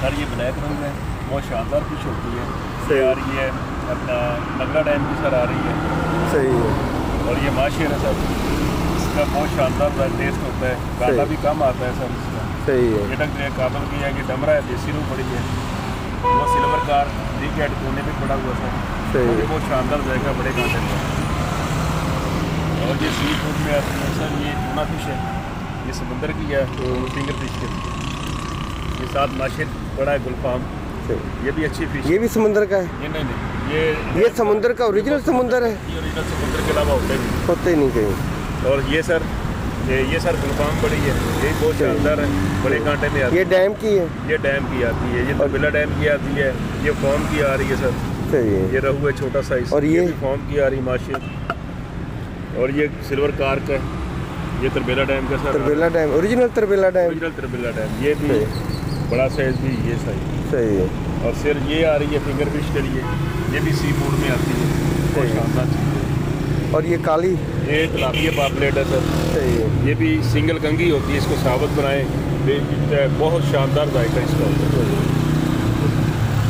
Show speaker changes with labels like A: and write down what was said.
A: Sir ये black रंग है, बहुत शानदार फिश होती है।
B: सही।
A: ये आ रही है अपना नगला डैम की सर आ रही है,
B: सही है।
A: और ये माशेर है सर, इसका बहुत शानदार टेस्ट होता है, कांटा
B: सही।
A: भी कम आता है सर इसका।
B: सही है।
A: ये टंग काबल की है, ये डमरा है, देसी रूह पड़ी है, वो सिल्वर कार रिकेट कोने पे पड़ा हुआ सर।
B: सही
A: वो भी
B: है।
A: बहुत शानदार जाएगा, बड़े कांटे का। और ये सी फूड में आती है सर, ये टूना फिश है, ये समंदर की है, फिंगर फिश के। ये साथ माशेर पड़ा है गुलफाम,
B: सही।
A: ये भी अच्छी फिश
B: ये भी समुंदर का है?
A: ये नहीं,
B: ये समुंदर का ओरिजिनल समुंदर है?
A: ये ओरिजिनल समुद्र के अलावा होते नहीं।
B: होते ही नहीं कहीं।
A: और ये सर ये सर गुलफाम बड़ी है, ये भी बहुत शानदार है, बड़े कांटे में आती
B: ये डैम की है?
A: है। ये डैम की आती है, ये तबेला डैम की आती है, ये फॉर्म की आ रही है सर।
B: सही है।
A: ये रहू है छोटा साइज,
B: और ये?
A: भी फॉर्म की आ रही माशेर। और ये सिल्वर कार्क है, ये तरबेला डैम का sir.
B: Tarbela dam, original Tarbela dam.
A: Original Tarbela dam, ये भी बड़ा साइज भी, ये साइज।
B: सही है।
A: और फिर ये आ रही है फिंगर फिश के लिए, ये भी सी फूड में आती है, बहुत
B: सही है।
A: शानदार चीज़ है।
B: और ये काली?
A: ये तिलापिया पापलेट है सर,
B: सही है।
A: ये भी सिंगल कंगी होती है, इसको साबुत बनाएं, बहुत शानदार जायका इसका होता है।